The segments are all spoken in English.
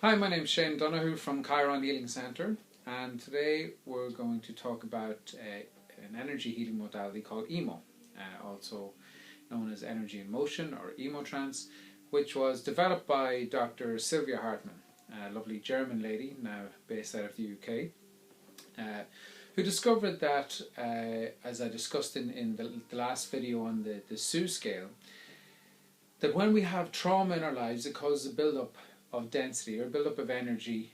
Hi, my name's Shane Donoghue from Chiron Healing Centre, and today we're going to talk about an energy healing modality called EMO, also known as energy in motion or EMO trance, which was developed by Dr. Sylvia Hartmann, a lovely German lady now based out of the UK, who discovered that, as I discussed in the last video on the SU scale, that when we have trauma in our lives, it causes a build-up of density or build-up of energy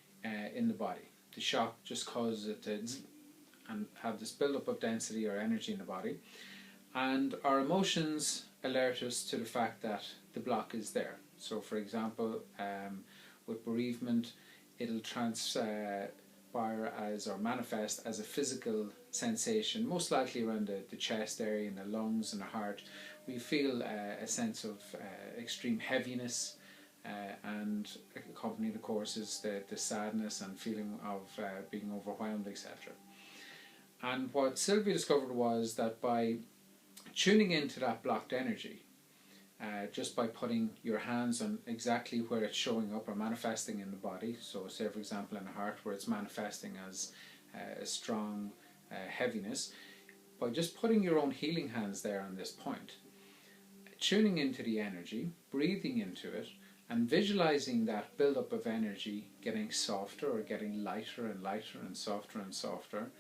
in the body. The shock just causes it to and have this build-up of density or energy in the body, and our emotions alert us to the fact that the block is there. So for example, with bereavement, it'll transpire as or manifest as a physical sensation, most likely around the chest area and the lungs and the heart. We feel a sense of extreme heaviness, and accompanied, of course, is the sadness and feeling of being overwhelmed, etc. And what Sylvia discovered was that by tuning into that blocked energy, just by putting your hands on exactly where it's showing up or manifesting in the body, so say for example in the heart where it's manifesting as a strong heaviness, by just putting your own healing hands there on this point, tuning into the energy, breathing into it, and visualizing that build-up of energy getting softer or getting lighter and lighter and softer,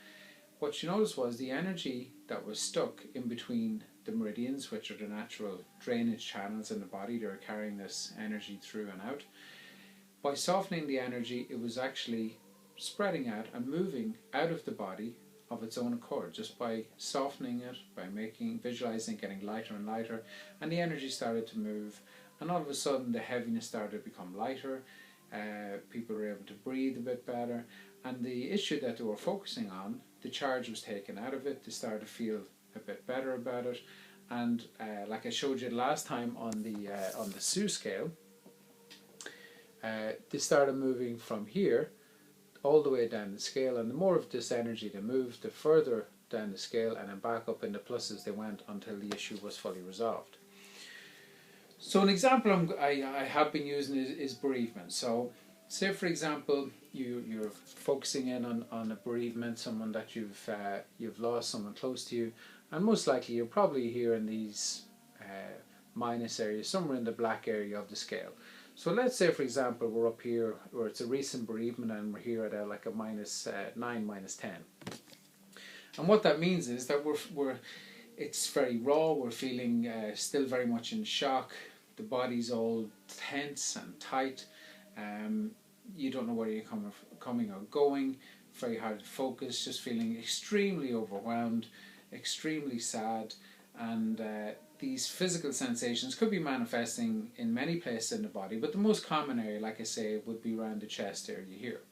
what you noticed was the energy that was stuck in between the meridians, which are the natural drainage channels in the body. They're carrying this energy through and out. By softening the energy, it was actually spreading out and moving out of the body of its own accord, just by softening it, by visualizing it getting lighter and lighter, and the energy started to move. And all of a sudden the heaviness started to become lighter, people were able to breathe a bit better, and the issue that they were focusing on, the charge was taken out of it. They started to feel a bit better about it, and like I showed you last time on the SU scale, they started moving from here all the way down the scale, and the more of this energy they moved, the further down the scale and then back up in the pluses they went until the issue was fully resolved. So an example I have been using is bereavement. So say for example you're focusing in on a bereavement, someone that you've lost, someone close to you, and most likely you're probably here in these minus areas, somewhere in the black area of the scale. So let's say for example we're up here where it's a recent bereavement and we're here at like a -9, -10. And what that means is that it's very raw, we're feeling still very much in shock, the body's all tense and tight, you don't know where you're coming or going, very hard to focus, just feeling extremely overwhelmed, extremely sad, and these physical sensations could be manifesting in many places in the body, but the most common area, like I say, would be around the chest area here.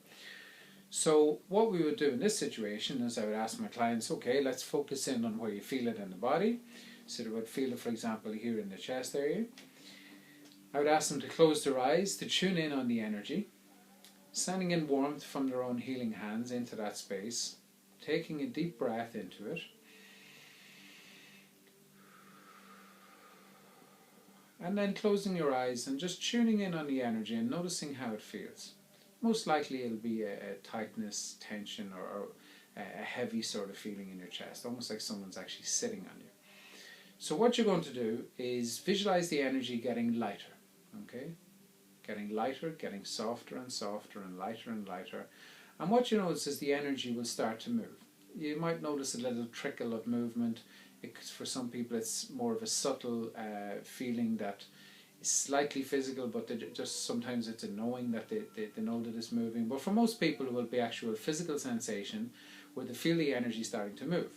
So what we would do in this situation is I would ask my clients, okay, let's focus in on where you feel it in the body. So they would feel it, for example, here in the chest area. I would ask them to close their eyes, to tune in on the energy, sending in warmth from their own healing hands into that space, taking a deep breath into it, and then closing your eyes and just tuning in on the energy and noticing how it feels. Most likely it'll be a tightness, tension, or a heavy sort of feeling in your chest, almost like someone's actually sitting on you. So what you're going to do is visualize the energy getting lighter, okay? Getting lighter, getting softer and softer and lighter and lighter. And what you notice is the energy will start to move. You might notice a little trickle of movement. For some people it's more of a subtle feeling that is slightly physical, but just sometimes it's a knowing that they know that it's moving. But for most people it will be actual physical sensation where they feel the energy starting to move.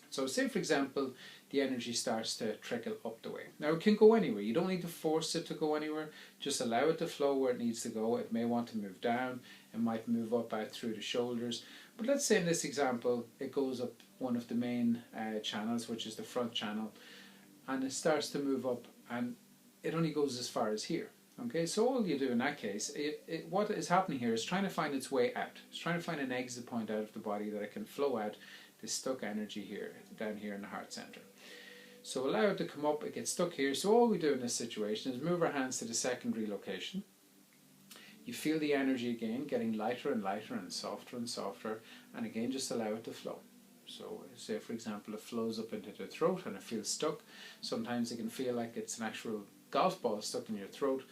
So say for example the energy starts to trickle up the way. Now it can go anywhere, you don't need to force it to go anywhere, just allow it to flow where it needs to go. It may want to move down, it might move up out through the shoulders, but let's say in this example it goes up one of the main channels, which is the front channel, and it starts to move up, and it only goes as far as here. Okay, so all you do in that case, what is happening here is trying to find its way out. It's trying to find an exit point out of the body that it can flow out this stuck energy here, down here in the heart center. So allow it to come up, it gets stuck here. So all we do in this situation is move our hands to the secondary location. You feel the energy again getting lighter and lighter and softer, and again just allow it to flow. So say for example it flows up into the throat and it feels stuck. Sometimes it can feel like it's an actual golf ball stuck in your throat.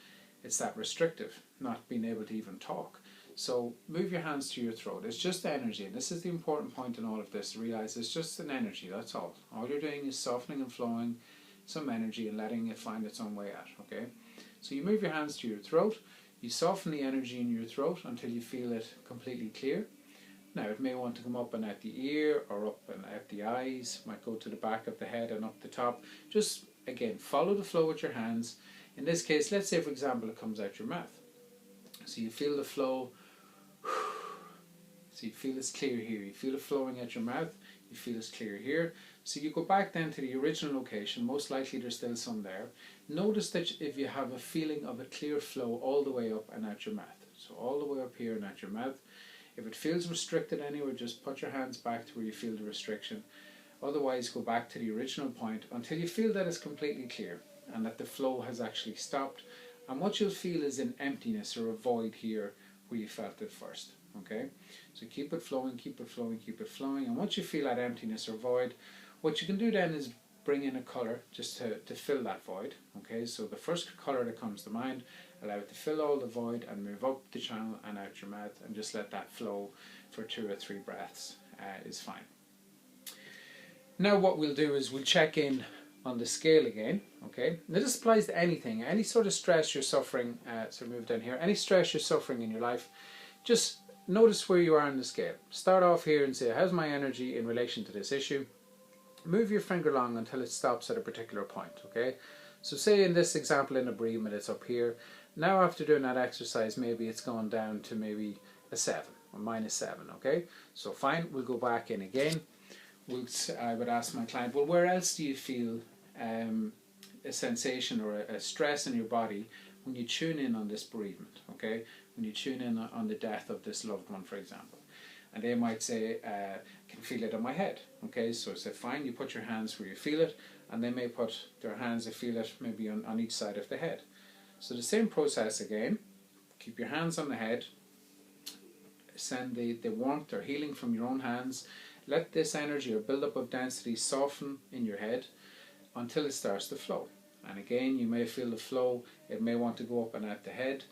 It's that restrictive, not being able to even talk. So move your hands to your throat. It's just energy, and this is the important point in all of this. Realize it's just an energy, that's all. All you're doing is softening and flowing some energy and letting it find its own way out, okay? So you move your hands to your throat. You soften the energy in your throat until you feel it completely clear. Now it may want to come up and out the ear or up and out the eyes, might go to the back of the head and up the top. Just again, follow the flow with your hands. In this case, let's say for example it comes out your mouth. So you feel the flow, so you feel it's clear here, you feel it flowing out your mouth, you feel it's clear here. So you go back then to the original location, most likely there's still some there. Notice that if you have a feeling of a clear flow all the way up and out your mouth, so all the way up here and out your mouth. If it feels restricted anywhere, just put your hands back to where you feel the restriction. Otherwise, go back to the original point until you feel that it's completely clear and that the flow has actually stopped. And what you'll feel is an emptiness or a void here where you felt it first. Okay? So keep it flowing, keep it flowing, keep it flowing. And once you feel that emptiness or void, what you can do then is bring in a colour just to fill that void. Okay? So the first colour that comes to mind, allow it to fill all the void and move up the channel and out your mouth, and just let that flow for 2 or 3 breaths is fine. Now what we'll do is we'll check in on the scale again. Okay, now this applies to anything, any sort of stress you're suffering. So move down here, any stress you're suffering in your life, just notice where you are on the scale. Start off here and say, how's my energy in relation to this issue? Move your finger along until it stops at a particular point. Okay, so say in this example in a bereavement it's up here. Now after doing that exercise, maybe it's gone down to maybe a 7 or -7, okay? So fine, we'll go back in again. I would ask my client, well, where else do you feel a sensation or a stress in your body when you tune in on this bereavement, okay? When you tune in on the death of this loved one, for example. And they might say, I can feel it in my head, okay? So I said, fine, you put your hands where you feel it, and they may put their hands to feel it maybe on each side of the head. So the same process again, keep your hands on the head, send the warmth or healing from your own hands, let this energy or build-up of density soften in your head until it starts to flow. And again, you may feel the flow, it may want to go up and out the head,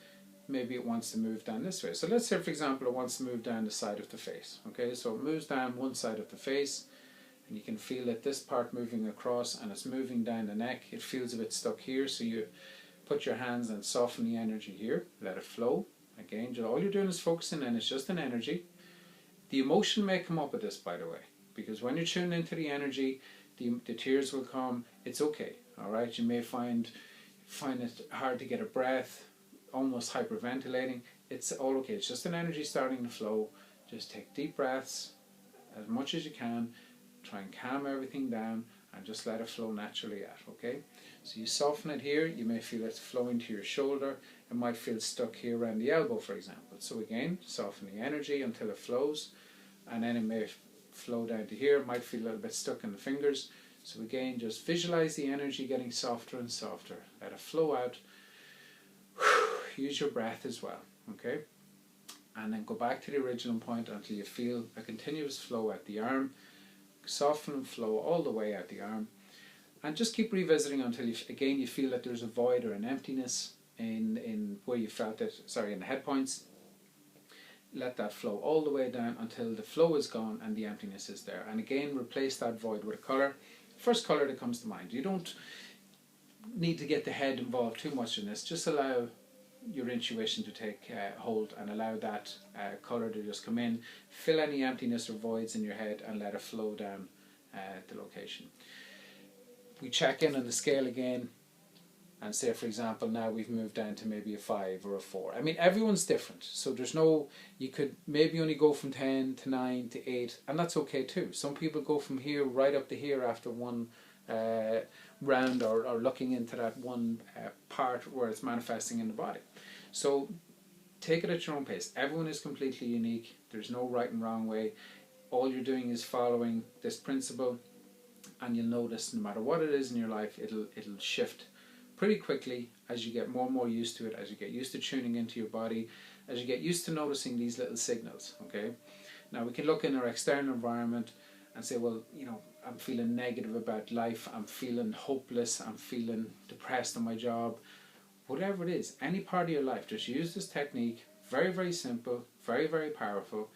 maybe it wants to move down this way. So let's say for example it wants to move down the side of the face, okay? So it moves down one side of the face, and you can feel that this part moving across and it's moving down the neck. It feels a bit stuck here, so you put your hands and soften the energy here, let it flow. Again, all you're doing is focusing and it's just an energy. The emotion may come up with this, by the way, because when you're tuning into the energy, the tears will come. It's okay, all right? You may find it hard to get a breath, almost hyperventilating. It's all okay. It's just an energy starting to flow. Just take deep breaths as much as you can. Try and calm everything down and just let it flow naturally out, okay? So you soften it here, you may feel it flowing to your shoulder, it might feel stuck here around the elbow, for example. So again, soften the energy until it flows, and then it may flow down to here, it might feel a little bit stuck in the fingers. So again, just visualize the energy getting softer and softer. Let it flow out. Use your breath as well, okay? And then go back to the original point until you feel a continuous flow out the arm. Soften and flow all the way out the arm, and just keep revisiting until you feel that there's a void or an emptiness in where you felt it, in the head points. Let that flow all the way down until the flow is gone and the emptiness is there. And again, replace that void with a colour. First colour that comes to mind. You don't need to get the head involved too much in this. Just allow your intuition to take hold and allow that colour to just come in, fill any emptiness or voids in your head and let it flow down the location. We check in on the scale again and say for example now we've moved down to maybe a 5 or a 4. I mean everyone's different, so there's no, you could maybe only go from 10 to 9 to 8 and that's okay too. Some people go from here right up to here after one round or looking into that one part where it's manifesting in the body. So take it at your own pace. Everyone is completely unique. There's no right and wrong way. All you're doing is following this principle, and you'll notice no matter what it is in your life, it'll shift pretty quickly as you get more and more used to it, as you get used to tuning into your body, as you get used to noticing these little signals. Okay, now we can look in our external environment and say, well, you know, I'm feeling negative about life, I'm feeling hopeless, I'm feeling depressed on my job. Whatever it is, any part of your life, just use this technique. Very, very simple, very, very powerful.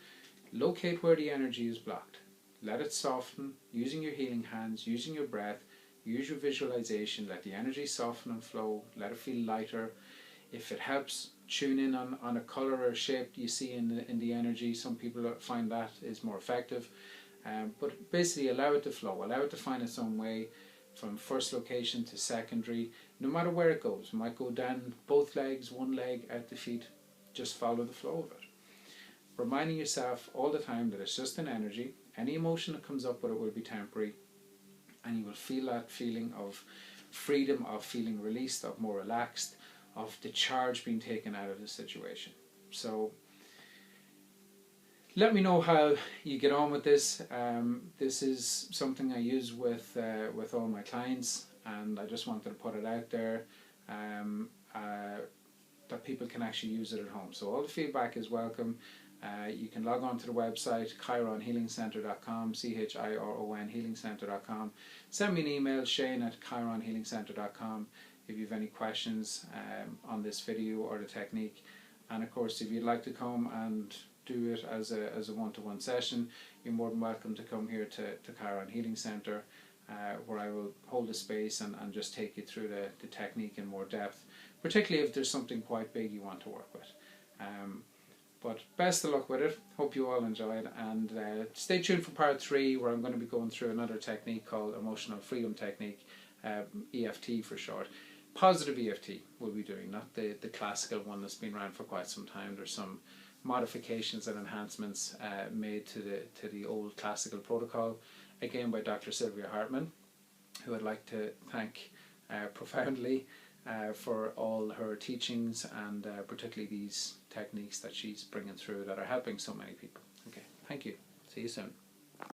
Locate where the energy is blocked. Let it soften, using your healing hands, using your breath, use your visualization, let the energy soften and flow, let it feel lighter. If it helps, tune in on a colour or shape you see in the energy. Some people find that is more effective. But basically allow it to flow, allow it to find its own way from first location to secondary, no matter where it goes. It might go down both legs, one leg, out the feet. Just follow the flow of it. Reminding yourself all the time that it's just an energy. Any emotion that comes up with it will be temporary, and you will feel that feeling of freedom, of feeling released, of more relaxed, of the charge being taken out of the situation. So let me know how you get on with this. This is something I use with all my clients, and I just wanted to put it out there that people can actually use it at home. So all the feedback is welcome. You can log on to the website chironhealingcenter.com, CHIRON healingcenter.com. Send me an email, shane@chironhealingcenter.com, if you have any questions on this video or the technique. And of course, if you'd like to come and do it as a one-to-one session, you're more than welcome to come here to Chiron Healing Center, where I will hold a space and just take you through the technique in more depth, particularly if there's something quite big you want to work with. But best of luck with it. Hope you all enjoyed, and stay tuned for part 3, where I'm going to be going through another technique called Emotional Freedom Technique, EFT for short. Positive EFT we'll be doing, not the classical one that's been around for quite some time. There's some modifications and enhancements made to the old classical protocol, again by Dr. Sylvia Hartman, who I'd like to thank profoundly for all her teachings, and particularly these techniques that she's bringing through that are helping so many people. Okay, thank you. See you soon.